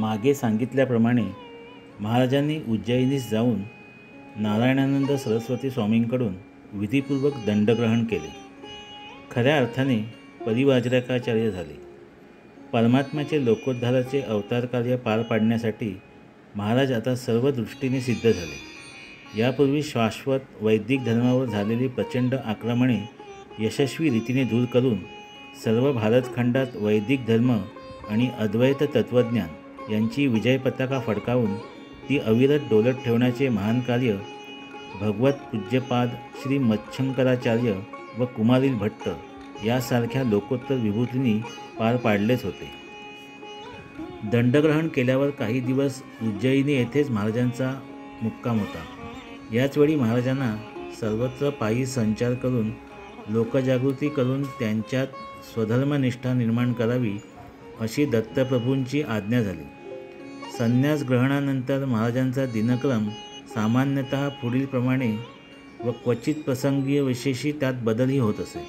मागे सांगितल्याप्रमाणे महाराजांनी उज्जयिनीस जाऊन नारायणानंद सरस्वती स्वामींकडून विधिपूर्वक दंडग्रहण केले. खऱ्या अर्थाने परिवाजरकाचार्य झाले. परमात्म्याचे लोकोद्धाराचे अवतार कार्य पार पाडण्यासाठी महाराज आता सर्व दृष्टीने सिद्ध झाले. यापूर्वी शाश्वत वैदिक धर्मावर झालेली प्रचंड आक्रमणे यशस्वी रीतीने दूर करून सर्व भारतखंडात वैदिक धर्म आणि अद्वैत तत्त्वज्ञान यांची विजय पताका फडकावून ती अविरत डोलत ठेवण्याचे महान कार्य भगवत पूज्यपाद श्री मच्छंकराचार्य व कुमारील भट्ट यासारख्या लोकोत्तर विभूतींनी पार पाडलेच होते. दंडग्रहण केल्यावर काही दिवस उज्जयिनी येथेच महाराजांचा मुक्काम होता. याचवेळी महाराजांना सर्वत्र पायी संचार करून लोकजागृती करून त्यांच्यात स्वधर्मनिष्ठा निर्माण करावी अशी दत्तप्रभूंची आज्ञा झाली. संन्यास ग्रहणानंतर महाराजांचा दिनक्रम सामान्यतः पुढीलप्रमाणे व क्वचित प्रसंगी विशेषी त्यात बदलही होत असे.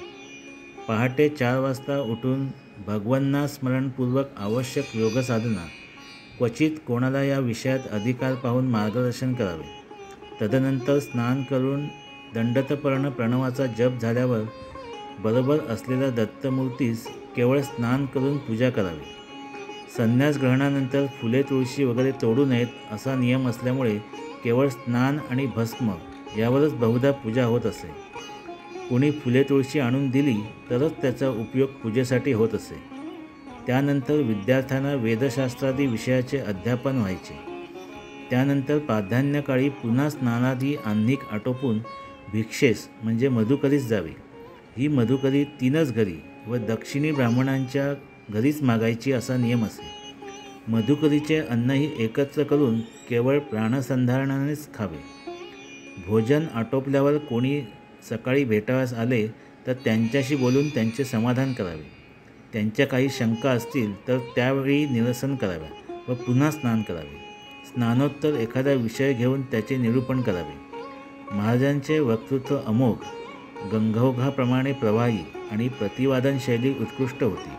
पहाटे 4 वाजता उठून भगवन्नास्मरणपूर्वक आवश्यक योगसाधना, क्वचित कोणाला या विषयात अधिकार पाहून मार्गदर्शन करावे. तदनंतर स्नान करून दंडतपर्ण प्रणवाचा जप झाल्यावर बरोबर असलेल्या दत्तमूर्तीस केवळ स्नान करून पूजा करावी. संन्यास ग्रहणानंतर फुले तुळशी वगैरे तोडू नयेत असा नियम असल्यामुळे केवळ स्नान आणि भस्म यावरच बहुधा पूजा होत असे. कोणी फुले तुळशी आणून दिली तरच त्याचा उपयोग पूजेसाठी होत असे. त्यानंतर विद्यार्थ्यांना वेदशास्त्रादी विषयाचे अध्यापन व्हायचे. त्यानंतर प्राधान्यकाळी पुन्हा स्नानादी आह्निक आटोपून भिक्षेस म्हणजे मधुकरीस जावे. ही मधुकरी 3च घरी व दक्षिणी ब्राह्मणांच्या घरीच मागायची असा नियम असे. मधुकरीचे अन्नही एकत्र करून केवळ प्राणसंधारणानेच खावे. भोजन आटोपल्यावर कोणी सकाळी भेटावयास आले तर त्यांच्याशी बोलून त्यांचे समाधान करावे. त्यांच्या काही शंका असतील तर त्यावेळी निरसन कराव्या व पुन्हा स्नान करावे. स्नानोत्तर एखादा विषय घेऊन त्याचे निरूपण करावे. महाराजांचे वक्तृत्व अमोघ, गंगोघाप्रमाणे प्रवाही आणि प्रतिवादन शैली उत्कृष्ट होती.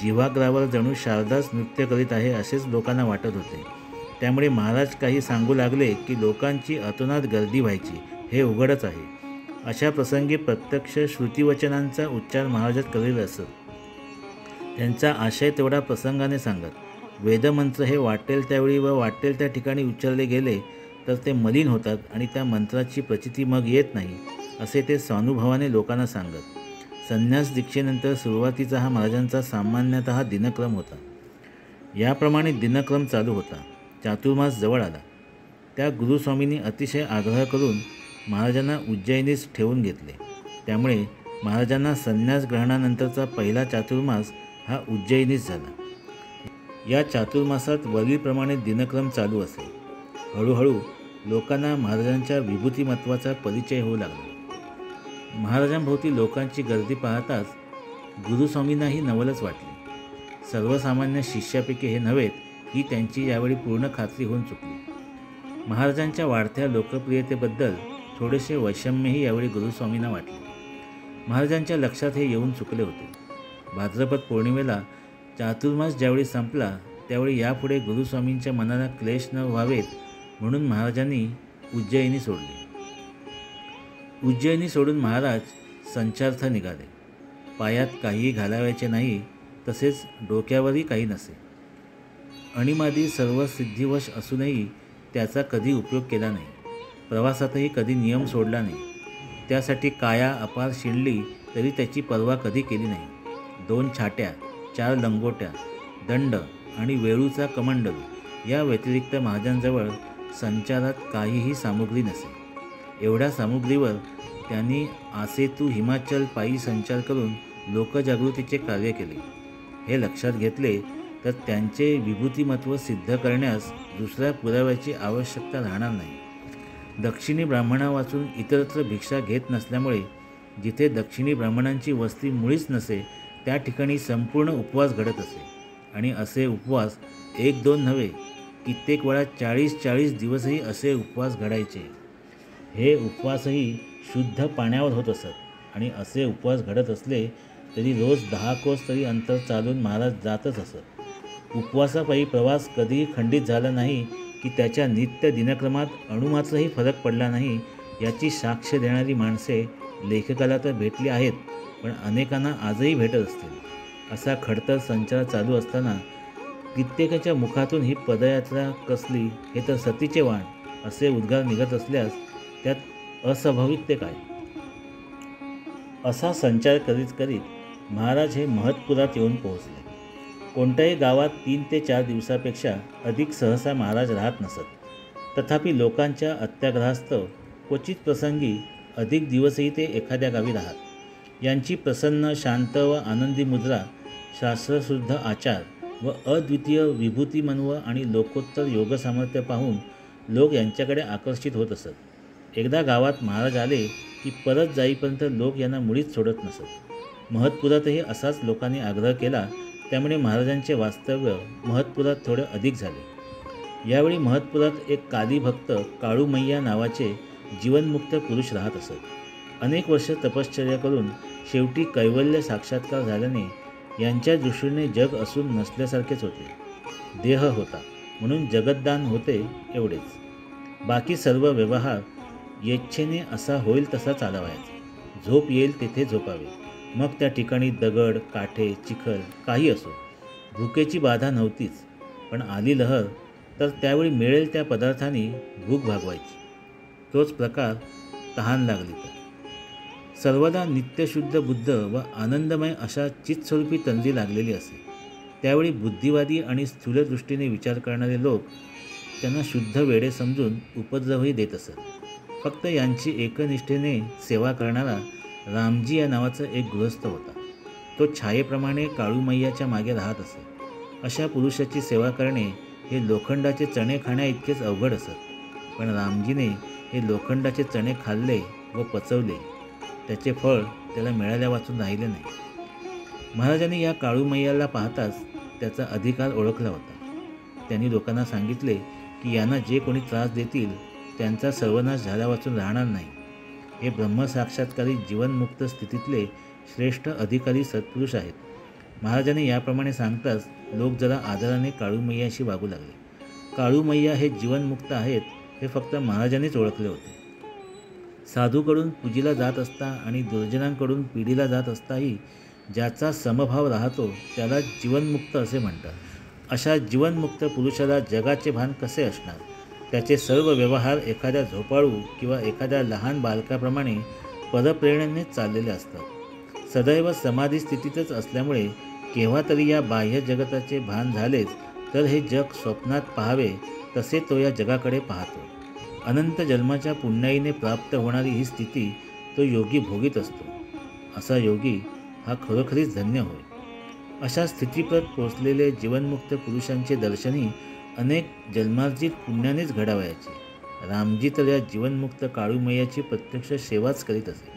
जिव्हाग्रावर जणू शारदाच नृत्य करीत आहे असेच लोकांना वाटत होते. त्यामुळे महाराज काही सांगू लागले की लोकांची अतोनात गर्दी व्हायची हे उघडच आहे. अशा प्रसंगी प्रत्यक्ष श्रुतिवचनांचा उच्चार महाराजच करीत असत. त्यांचा आशय तेवढा प्रसंगाने सांगत. वेदमंत्र हे वाटेल त्यावेळी व वाटेल त्या ठिकाणी उच्चारले गेले तर ते मलिन होतात आणि त्या मंत्राची प्रचिती मग येत नाही असे ते स्वानुभवाने लोकांना सांगत. संन्यास दीक्षेनंतर सुरुवातीचा हा महाराजांचा सामान्यतः दिनक्रम होता. याप्रमाणे दिनक्रम चालू होता. चातुर्मास जवळ आला. त्या गुरुस्वामींनी अतिशय आग्रह करून महाराजांना उज्जयिनीस ठेवून घेतले. त्यामुळे महाराजांना संन्यास ग्रहणानंतरचा पहिला चातुर्मास हा उज्जयिनीस झाला. या चातुर्मासात वरीलप्रमाणे दिनक्रम चालू असे. हळूहळू लोकांना महाराजांच्या विभूतिमत्वाचा परिचय होऊ लागला. महाराजांभोवती लोकांची गर्दी पाहताच गुरुस्वामींनाही नवलच वाटले. सर्वसामान्य शिष्यापैकी हे नव्हेत ही त्यांची यावेळी पूर्ण खात्री होऊन चुकली. महाराजांच्या वाढत्या लोकप्रियतेबद्दल थोडेसे वैषम्यही यावेळी गुरुस्वामींना वाटले. महाराजांच्या लक्षात हे येऊन चुकले होते. भाद्रपद पौर्णिमेला चातुर्मास ज्यावेळी संपला त्यावेळी यापुढे गुरुस्वामींच्या मनाला क्लेश न व्हावेत म्हणून महाराजांनी उज्जयिनी सोडली. उज्जयिनी सोडून महाराज संचारार्थ निघाले. पायात काहीही घालावायचे नाही, तसेच डोक्यावरही काही नसे. अणिमादी सर्व सिद्धिवश असूनही त्याचा कधी उपयोग केला नाही. प्रवासातही कधी नियम सोडला नाही. त्यासाठी काया अपार शिणली तरी त्याची पर्वा कधी केली नाही. 2 छाट्या, 4 लंगोट्या, दंड आणि वेळूचा कमंडलू या व्यतिरिक्त महाराजांजवळ संचारात काहीही सामुग्री नसे. एवढ्या सामुग्रीवर त्यांनी आसेतू हिमाचल पायी संचार करून लोकजागृतीचे कार्य केले. हे लक्षात घेतले तर त्यांचे विभूतिमत्व सिद्ध करण्यास दुसऱ्या पुराव्याची आवश्यकता राहणार नाही. दक्षिणी ब्राह्मणा वाचून इतरत्र भिक्षा घेत नसल्यामुळे जिथे दक्षिणी ब्राह्मणांची वस्ती मुळीच नसे त्या ठिकाणी संपूर्ण उपवास घडत असे. आणि असे उपवास 1-2 नव्हे, कित्येक वेळा 40-40 दिवसही असे उपवास घडायचे. हे उपवासही शुद्ध पाण्यावर होत असत आणि असे उपवास घडत असले तरी रोज 10 कोस तरी अंतर चालून महाराज जातच असत. उपवासापायी प्रवास कधीही खंडित झाला नाही की त्याच्या नित्य दिनक्रमात अणुमात्रही फरक पडला नाही याची साक्ष देणारी माणसे लेखकाला तर भेटली आहेत, पण अनेकांना आजही भेटत असतील. असा खडतर संचार चालू असताना कित्येकाच्या मुखातून ही पदयात्रा कसली, हे तर सतीचे वाण असे उद्गार निघत असल्यास त्यात अस्वाभाविकते काय? असा संचार करीत करीत महाराज हे महत्पुरात येऊन पोहोचले. कोणत्याही गावात 3 ते 4 दिवसापेक्षा अधिक सहसा महाराज राहत नसत. तथापि लोकांच्या अत्याग्रहास्तव क्वचित प्रसंगी अधिक दिवसही ते एखाद्या गावी राहत. यांची प्रसन्न, शांत व आनंदी मुद्रा, शास्त्रशुद्ध आचार व अद्वितीय विभूतिमन्व आणि लोकोत्तर योगसामर्थ्य पाहून लोक यांच्याकडे आकर्षित होत असत. एकदा गावात महाराज आले की परत जाईपर्यंत लोक यांना मुळीच सोडत नसत. महत्पुरातही असाच लोकांनी आग्रह केला, त्यामुळे महाराजांचे वास्तव्य महत्पुरात थोडे अधिक झाले. यावेळी महत्पुरात एक काली भक्त काळूमय्या नावाचे जीवनमुक्त पुरुष राहत असत. अनेक वर्ष तपश्चर्या करून शेवटी कैवल्य साक्षात्कार झाल्याने यांच्या दृष्टीने जग असून नसल्यासारखेच होते. देह होता म्हणून जगतदान होते एवढेच. बाकी सर्व व्यवहार येच्छेने असा होईल तसा चालवायचा. झोप येईल तेथे झोपावे. मग त्या ठिकाणी दगड, काठे, चिखल काही असो. भुकेची बाधा नव्हतीच, पण आली लहर तर त्यावेळी मिळेल त्या पदार्थांनी भूक भागवायची. तोच प्रकार तहान लागली तर. सर्वदा नित्यशुद्ध बुद्ध व आनंदमय अशा चित्स्वरूपी तंद्री लागलेली असे. त्यावेळी बुद्धिवादी आणि स्थूल दृष्टीने विचार करणारे लोक त्यांना शुद्ध वेडे समजून उपद्रवही देत असत. फक्त यांची एकनिष्ठेने सेवा करणारा रामजी या नावाचा एक गृहस्थ होता. तो छायेप्रमाणे काळूमय्याच्या मागे राहत असे. अशा पुरुषाची सेवा करणे हे लोखंडाचे चणे खाण्या इतकेच अवघड असत. पण रामजीने हे लोखंडाचे चणे खाल्ले व पचवले. त्याचे फळ त्याला मिळाल्या वाचून राहिले नाही. महाराजांनी या काळूमय्याला पाहताच त्याचा अधिकार ओळखला होता. त्यांनी लोकांना सांगितले की यांना जे कोणी त्रास देतील त्यांचा सर्वनाश झाल्या वाचून राहणार नाही. हे ब्रह्मसाक्षात्कारी जीवनमुक्त स्थितीतले श्रेष्ठ अधिकारी सत्पुरुष आहेत. महाराजांनी याप्रमाणे सांगताच लोक जरा आदराने काळूमय्याशी वागू लागले. काळूमय्या हे जीवनमुक्त आहेत हे फक्त महाराजांनीच ओळखले होते. साधूकडून पूजेला जात असता आणि दुर्जनांकडून पिढीला जात असताही ज्याचा समभाव राहतो त्याला जीवनमुक्त असे म्हणतात. अशा जीवनमुक्त पुरुषाला जगाचे भान कसे असणार? त्याचे सर्व व्यवहार एखाद्या झोपाळू किंवा एखाद्या लहान बालकाप्रमाणे परप्रेरणेनेच चाललेले असतात. सदैव समाधी स्थितीतच असल्यामुळे केव्हा तरी या बाह्य जगताचे भान झालेच तर हे जग स्वप्नात पाहावे तसे तो या जगाकडे पाहतो. अनंत जन्माच्या पुण्याईने प्राप्त होणारी ही स्थिती तो योगी भोगीत असतो. असा योगी हा खरोखरीच धन्य होय. अशा स्थितीप्रत पोचलेले जीवनमुक्त पुरुषांचे दर्शनही अनेक जन्मार्जित पुण्यानेच घडावयाचे. रामजी तर या जीवनमुक्त काळूमय्याची प्रत्यक्ष सेवाच करीत असे.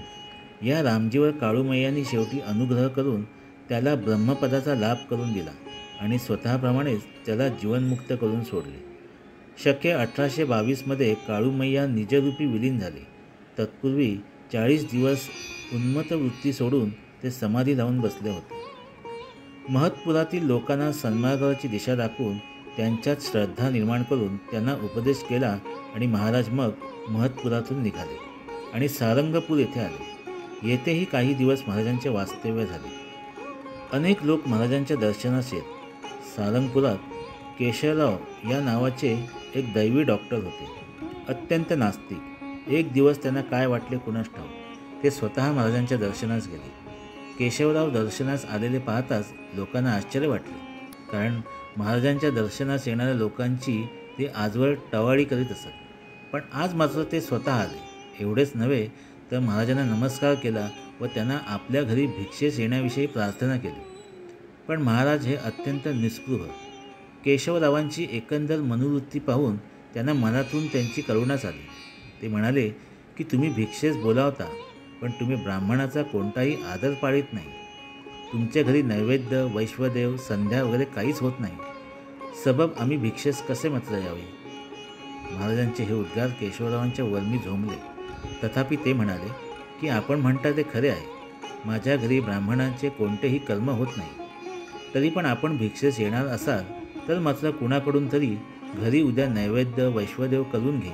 या रामजीवर काळूमय्याने शेवटी अनुग्रह करून त्याला ब्रह्मपदाचा लाभ करून दिला आणि स्वतःप्रमाणेच त्याला जीवनमुक्त करून सोडले. शके 1822 काळूमय्या निजरूपी विलीन झाले. तत्पूर्वी 40 दिवस उन्मत्त वृत्ती सोडून ते समाधी लावून बसले होते. महत्पुरातील लोकांना सन्मार्गाची दिशा दाखवून त्यांच्यात श्रद्धा निर्माण करून त्यांना उपदेश केला आणि महाराज मग महत्पुरातून निघाले आणि सारंगपूर येथे आले. येथेही काही दिवस महाराजांचे वास्तव्य झाले. अनेक लोक महाराजांच्या दर्शनास येत. सारंगपुरात केशवराव या नावाचे एक दैवी डॉक्टर होते. अत्यंत नास्तिक. एक दिवस त्यांना काय वाटले कुणास ठाऊक, ते स्वतः महाराजांच्या दर्शनास गेले. केशवराव दर्शनास आलेले पाहताच लोकांना आश्चर्य वाटले, कारण महाराजांच्या दर्शनास येणाऱ्या लोकांची ते आजवर टवाळी करीत असत. पण आज मात्र ते स्वतः आले. एवढेच नव्हे तर महाराजांना नमस्कार केला व त्यांना आपल्या घरी भिक्षेस येण्याविषयी प्रार्थना केली. पण महाराज हे अत्यंत निस्पृह. केशवरावांची एकंदर मनोवृत्ती पाहून त्यांना मनातून त्यांची करुणाच आली. ते म्हणाले की तुम्ही भिक्षेस बोलावता, पण तुम्ही ब्राह्मणाचा कोणताही आदर पाळीत नाही. तुमच्या घरी नैवेद्य, वैश्वदेव, संध्या वगैरे काहीच होत नाही. सबब आम्ही भिक्षेस कसे मात्र यावे? महाराजांचे हे उद्गार केशवरावांच्या वर्मी झोंबले. तथापि ते म्हणाले की आपण म्हणता ते खरे आहे. माझ्या घरी ब्राह्मणांचे कोणतेही कर्म होत नाही. तरी पण आपण भिक्षेस येणार असाल तर मात्र कुणाकडून तरी घरी उद्या नैवेद्य वैश्वदेव करून घे.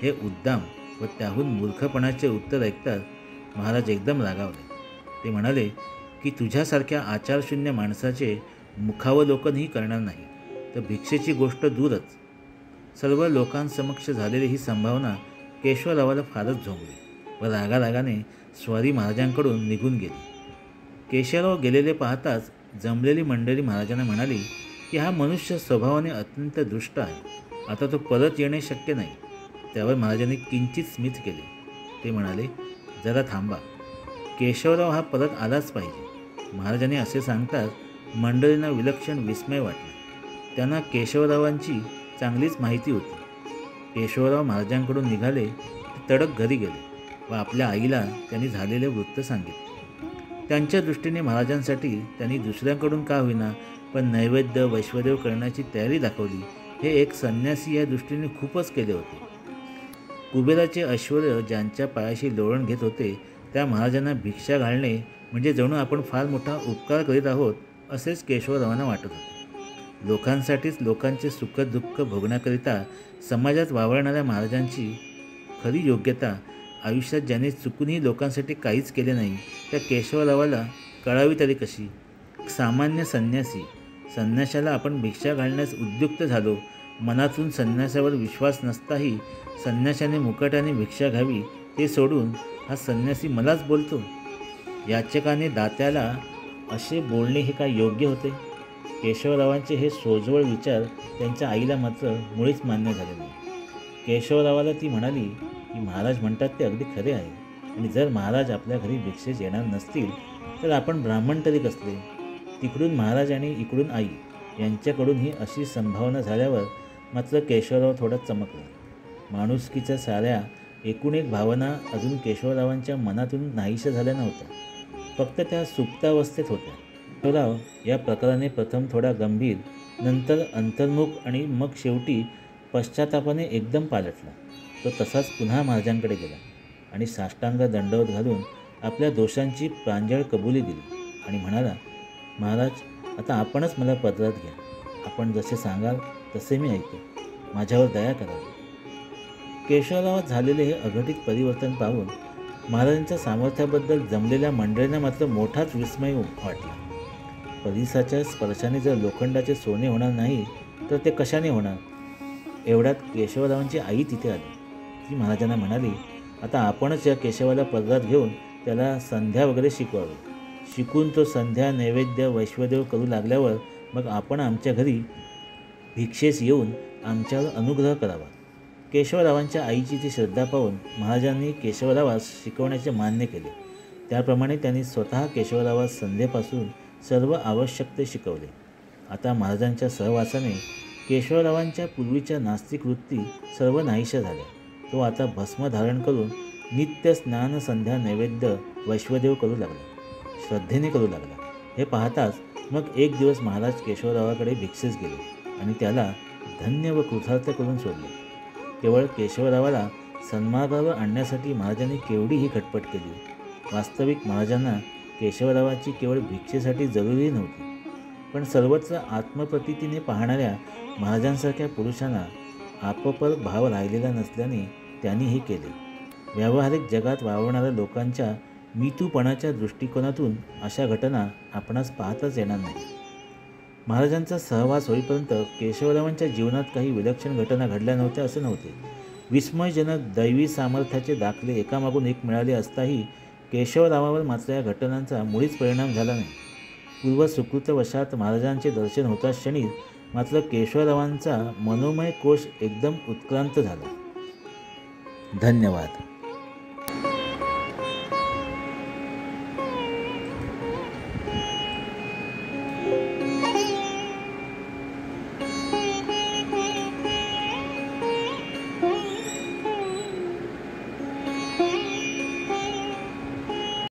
हे उद्दाम व त्याहून मूर्खपणाचे उत्तर ऐकताच महाराज एकदम रागावले. ते म्हणाले की तुझ्यासारख्या आचारशून्य माणसाचे मुखावलोकनही करणार नाही तर भिक्षेची गोष्ट दूरच. सर्व लोकांसमक्ष झालेली ही संभावना केशवरावाला फारच झोंबली व रागारागाने स्वारी महाराजांकडून निघून गेली. केशवराव गेलेले पाहताच जमलेली मंडळी महाराजांना म्हणाली की हा मनुष्य स्वभावाने अत्यंत दुष्ट आहे, आता तो परत येणे शक्य नाही. त्यावर महाराजांनी किंचित स्मित केले. ते म्हणाले, जरा थांबा, केशवराव हा परत आलाच पाहिजे. महाराजांनी असे सांगताच मंडळींना विलक्षण विस्मय वाटले. त्यांना केशवरावांची चांगलीच माहिती होती. केशवराव महाराजांकडून निघाले तडक घरी गेले व आपल्या आईला त्यांनी झालेले वृत्त सांगितले. त्यांच्या दृष्टीने महाराजांसाठी त्यांनी दुसऱ्यांकडून का होईना पण नैवेद्य वैश्वदेव करण्याची तयारी दाखवली. हे एक संन्यासी या दृष्टीने खूपच केले होते. कुबेराचे ऐश्वर्य ज्यांच्या पायाशी लोळण घेत होते त्या महाराजांना भिक्षा घालणे म्हणजे जणू आपण फार मोठा उपकार करीत आहोत असेच केशवरावांना वाटत होते. लोकांसाठीच लोकांचे सुखदुःख भोगण्याकरिता समाजात वावरणाऱ्या महाराजांची खरी योग्यता आयुष्यात ज्याने चुकूनही लोकांसाठी काहीच केले नाही त्या केशवरावाला कळावी तरी कशी. सामान्य संन्याशाला आपण भिक्षा घालण्यास उद्युक्त झालो. मनातून संन्यासावर विश्वास नसताही संन्याशाने मुकाट्याने भिक्षा घ्यावी ते सोडून हा संन्यासी मलाच बोलतो. याचकाने दात्याला असे बोलणे हे काय योग्य होते. केशवरावांचे हे सोजवळ विचार त्यांच्या आईला मात्र मुळीच मान्य झाले नाही. केशवरावाला ती म्हणाली की महाराज म्हणतात ते अगदी खरे आहे आणि जर महाराज आपल्या घरी भिक्षेस येणार नसतील तर आपण ब्राह्मण तरी कसले. तिकडून महाराज आणि इकडून आई यांच्याकडून ही अशी संभावना झाल्यावर मात्र केशवराव थोडा चमकला. माणुसकीच्या साऱ्या एकूण एक भावना अजून केशवरावांच्या मनातून नाहीशा झाल्या नव्हत्या, फक्त त्या सुप्तावस्थेत होत्या. केशवराव या प्रकाराने प्रथम थोडा गंभीर, नंतर अंतर्मुख आणि मग शेवटी पश्चातापाने एकदम पालटला. तो तसाच पुन्हा महाराजांकडे गेला आणि साष्टांग दंडवत घालून आपल्या दोषांची प्रांजळ कबुली दिली आणि म्हणाला, महाराज आता आपणच मला पदरात घ्या. आपण जसे सांगाल तसे मी ऐकतो. माझ्यावर दया करावी. केशवरावात झालेले हे अघटित परिवर्तन पाहून महाराजांच्या सामर्थ्याबद्दल जमलेल्या मंडळींना मात्र मोठाच विस्मय वाटला. परिसाच्या स्पर्शाने जर लोखंडाचे सोने होणार नाही तर ते कशाने होणार. एवढ्यात केशवरावांची आई तिथे आली. ती महाराजांना म्हणाली, आता आपणच या केशवाला पदरात घेऊन त्याला संध्या वगैरे शिकवावे. शिकून तो संध्या नैवेद्य वैश्वदेव करू लागल्यावर मग आपण आमच्या घरी भिक्षेस येऊन आमच्यावर अनुग्रह करावा. केशवरावांच्या आईची ती श्रद्धा पाहून महाराजांनी केशवरावास शिकवण्याचे मान्य केले. त्याप्रमाणे त्यांनी स्वतः केशवरावास संध्येपासून सर्व आवश्यक ते शिकवले. आता महाराजांच्या सहवासाने केशवरावांच्या पूर्वीच्या नास्तिक वृत्ती सर्व नाहीशा झाल्या. तो आता भस्म धारण करून नित्य स्नान संध्या नैवेद्य वैश्वदेव करू लागला, श्रद्धेने करू लागला. हे पाहताच मग एक दिवस महाराज केशवरावाकडे भिक्षेस गेले आणि त्याला धन्य व कृतार्थ करून सोडले. केवळ केशवरावाला सन्मार्गावर आणण्यासाठी महाराजांनी केवढी ही खटपट केली. वास्तविक महाराजांना केशवरावाची केवळ भिक्षेसाठी जरुरी नव्हती, पण सर्वत्र आत्मप्रतीतीने पाहणाऱ्या महाराजांसारख्या पुरुषांना आपपर भाव राहिलेला नसल्याने त्यांनी हे केले. व्यावहारिक जगात वावरणाऱ्या लोकांच्या मितूपणाच्या दृष्टिकोनातून अशा घटना आपणास पाहताच येणार नाही. महाराजांचा सहवास होईपर्यंत केशवरावांच्या जीवनात काही विलक्षण घटना घडल्या नव्हत्या असे नव्हते. विस्मयजनक दैवी सामर्थ्याचे दाखले एकामागून एक मिळाले असताही केशवरावावर मात्र या घटनांचा मुळीच परिणाम झाला नाही. पूर्व सुकृतवशात महाराजांचे दर्शन होताच क्षणी मात्र केशवरावांचा मनोमय कोश एकदम उत्क्रांत झाला. धन्यवाद.